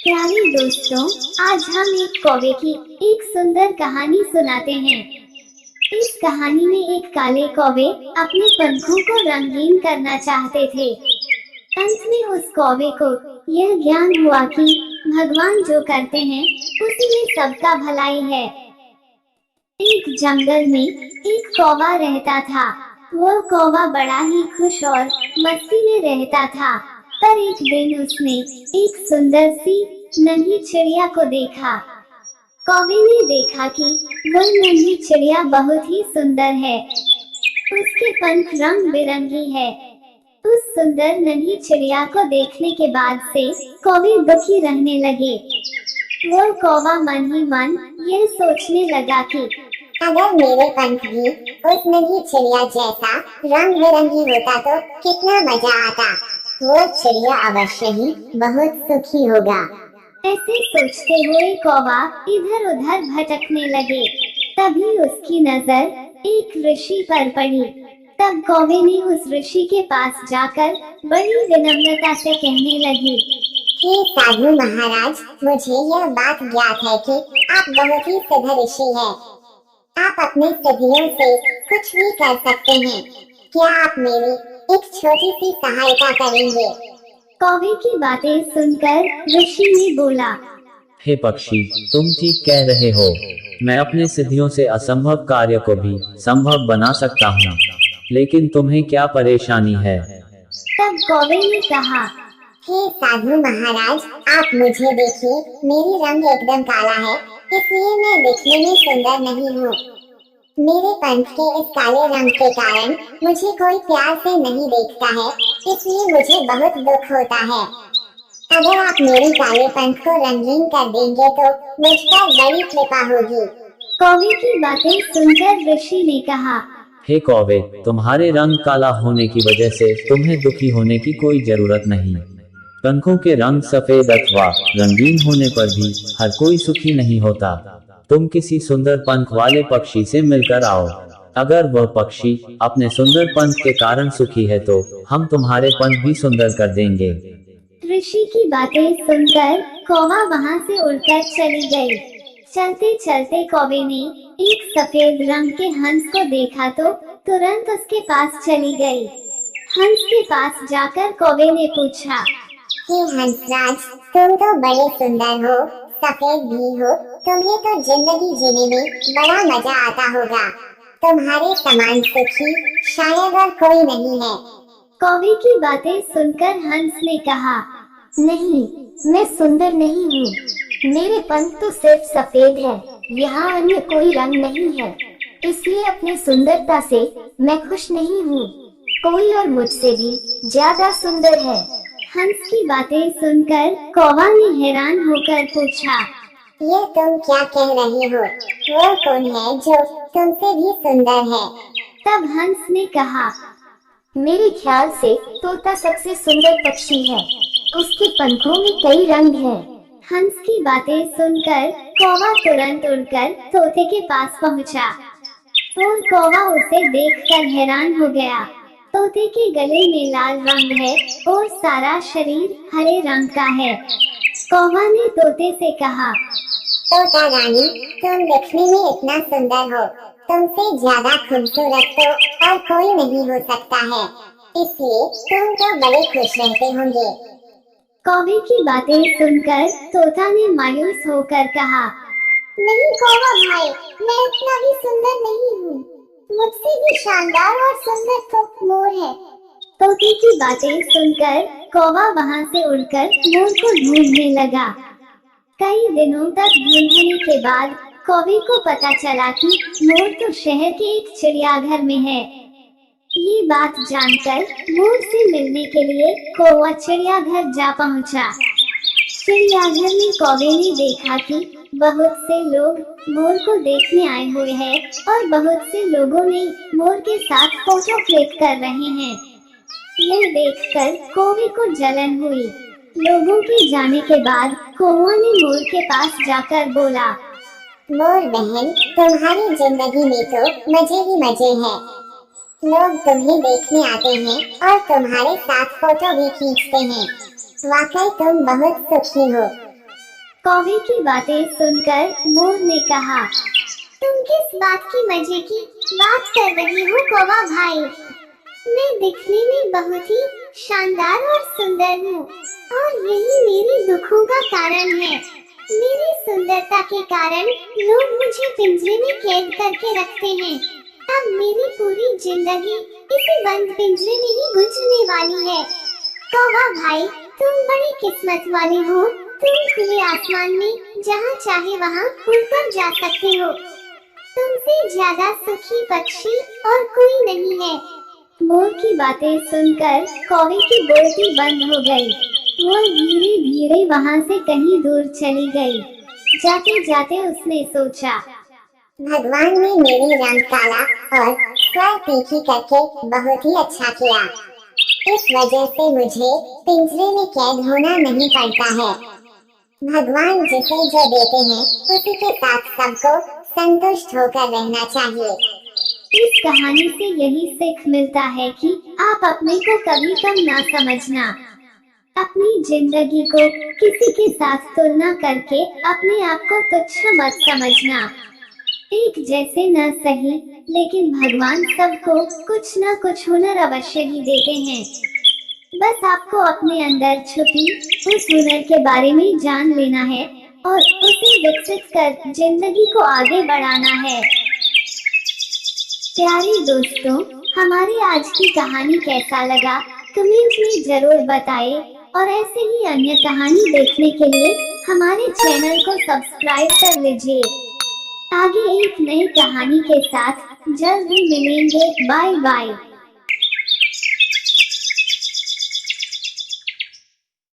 प्यारे दोस्तों, आज हम एक कौवे की एक सुंदर कहानी सुनाते हैं। इस कहानी में एक काले कौवे अपने पंखों को रंगीन करना चाहते थे। अंत में उस कौवे को यह ज्ञान हुआ कि भगवान जो करते हैं उसी में सबका भलाई है। एक जंगल में एक कौवा रहता था। वह कौवा बड़ा ही खुश और मस्ती में रहता था। पर एक दिन उसने एक सुंदर सी नन्ही चिड़िया को देखा। कौवे ने देखा कि वह नन्ही चिड़िया बहुत ही सुंदर है। उसके पंख रंग बिरंगी है। उस सुंदर नन्ही चिड़िया को देखने के बाद से कौवे दुखी रहने लगे। वह कौवा मन ही मन यह सोचने लगा कि अगर मेरे पंख भी उस नन्ही चिड़िया जैसा रंग बिरंगी होता तो कितना मजा आता। वो चिड़िया अवश्य ही बहुत सुखी होगा। ऐसे सोचते हुए कौवा इधर उधर भटकने लगे। तभी उसकी नजर एक ऋषि पर पड़ी। तब कौवे ने उस ऋषि के पास जाकर बड़ी विनम्रता से कहने लगी, हे साधु महाराज, मुझे यह बात ज्ञात है कि आप बहुत ही सिद्ध ऋषि हैं। आप अपनी सिद्धियों से कुछ भी कर सकते हैं। क्या आप मेरी एक छोटी सी सहायता करेंगे? कौवे की बातें सुनकर ऋषि ने बोला, हे पक्षी, तुम ठीक कह रहे हो। मैं अपने सिद्धियों से असंभव कार्य को भी संभव बना सकता हूँ। लेकिन तुम्हें क्या परेशानी है? तब कौवे ने कहा, हे साधु महाराज, आप मुझे देखिए, मेरी रंग एकदम काला है, इसलिए मैं दिखने में सुंदर नहीं हूँ। मेरे पंख के इस काले रंग के कारण मुझे कोई प्यार से नहीं देखता है, इसलिए मुझे बहुत दुख होता है। अगर आप मेरे काले पंख को रंगीन कर देंगे तो मुझ पर बड़ी कृपा होगी। कौवे की बातें सुनकर ऋषि ने कहा, हे कौवे, तुम्हारे रंग काला होने की वजह से तुम्हें दुखी होने की कोई जरूरत नहीं। पंखों के रंग सफेद अथवा रंगीन होने पर भी हर कोई सुखी नहीं होता। तुम किसी सुंदर पंख वाले पक्षी से मिलकर आओ। अगर वह पक्षी अपने सुंदर पंख के कारण सुखी है तो हम तुम्हारे पंख भी सुंदर कर देंगे। ऋषि की बातें सुनकर कौवा वहाँ से उड़कर चली गई। चलते चलते कौवे ने एक सफेद रंग के हंस को देखा तो तुरंत उसके पास चली गई। हंस के पास जाकर कौवे ने पूछा, हे हंसराज, तुम तो बड़े सुंदर हो, सफेद भी हो, तुम्हें तो जिंदगी जीने में बड़ा मजा आता होगा। तुम्हारे समान सुखी शायद और कोई नहीं है। कौवे की बातें सुनकर हंस ने कहा, नहीं, मैं सुंदर नहीं हूँ। मेरे पंख तो सिर्फ सफेद है, यहाँ अन्य कोई रंग नहीं है, इसलिए अपनी सुंदरता से मैं खुश नहीं हूँ। कोई और मुझसे भी ज्यादा सुंदर है। हंस की बातें सुनकर कौवा ने हैरान होकर पूछा, ये तुम क्या कह रहे हो? वो कौन है जो तुमसे भी सुंदर है? तब हंस ने कहा, मेरे ख्याल से तोता सबसे सुंदर पक्षी है। उसके पंखों में कई रंग हैं। हंस की बातें सुनकर कौवा तुरंत उड़कर तोते के पास पहुंचा और कौवा उसे देखकर हैरान हो गया। तोते के गले में लाल रंग है और सारा शरीर हरे रंग का है। कौवा ने तोते से कहा, तोता रानी, तुम दिखने में इतना सुंदर हो, तुमसे ज्यादा खूबसूरत तो और कोई नहीं हो सकता है, इसलिए तुम तो बड़े खुश रहते होंगे। कौवे की बातें सुनकर तोता ने मायूस होकर कहा, नहीं कौवा भाई, मैं इतना भी सुंदर नहीं हूँ। मुझसे भी शानदार और सुंदर तो मोर है। तोते की बातें सुनकर कौवा वहाँ से उड़कर मोर को ढूंढने लगा। कई दिनों तक ढूंढने के बाद कौवे को पता चला कि मोर तो शहर के एक चिड़ियाघर में है। ये बात जानकर मोर से मिलने के लिए कौवा चिड़ियाघर जा पहुंचा। चिड़ियाघर में कौवे ने देखा कि बहुत से लोग मोर को देखने आए हुए हैं और बहुत से लोगों ने मोर के साथ फोटो क्लिक कर रहे हैं। यह देखकर कौवे को जलन हुई। लोगों के जाने के बाद कौवा ने मोर के पास जाकर बोला, मोर बहन, तुम्हारी जिंदगी में तो मजे ही मजे हैं। लोग तुम्हें देखने आते हैं और तुम्हारे साथ फोटो भी खींचते हैं। वाकई तुम बहुत सुखी हो। कौवे की बातें सुनकर मोर ने कहा, तुम किस बात की मजे की बात कर रही हो कौवा भाई? मैं दिखने में बहुत ही शानदार और सुंदर हूँ और यही मेरे दुखों का कारण है। मेरी सुंदरता के कारण लोग मुझे पिंजरे में कैद करके रखते हैं। अब मेरी पूरी जिंदगी इसी बंद पिंजरे में ही गुजरने वाली है। कौवा भाई, तुम बड़ी किस्मत वाले हो। तुम खुले आसमान में जहाँ चाहे वहाँ उड़कर जा सकते हो। तुमसे ज्यादा सुखी पक्षी और कोई नहीं है। मोर की बातें सुनकर कौवे की बोलती बंद हो गई। वो धीरे धीरे वहाँ से कहीं दूर चली गई। जाते जाते उसने सोचा, भगवान ने मेरी रंग काला और स्वर तीखी करके बहुत ही अच्छा किया। इस वजह से मुझे पिंजरे में कैद होना नहीं पड़ता है। भगवान जिसे जो देते हैं उसी के साथ सबको संतुष्ट होकर रहना चाहिए। इस कहानी से यही सीख मिलता है कि आप अपने को कभी कम ना समझना। अपनी जिंदगी को किसी के साथ तुलना करके अपने आप को तुच्छ मत समझना। एक जैसे न सही, लेकिन भगवान सबको कुछ न कुछ हुनर अवश्य ही देते हैं। बस आपको अपने अंदर छुपी उस हुनर के बारे में जान लेना है और उसे विकसित कर जिंदगी को आगे बढ़ाना है। प्यारे दोस्तों, हमारी आज की कहानी कैसा लगा कमेंट में जरूर बताएं और ऐसे ही अन्य कहानी देखने के लिए हमारे चैनल को सब्सक्राइब कर लीजिए। आगे एक नई कहानी के साथ जल्द ही मिलेंगे। Bye bye.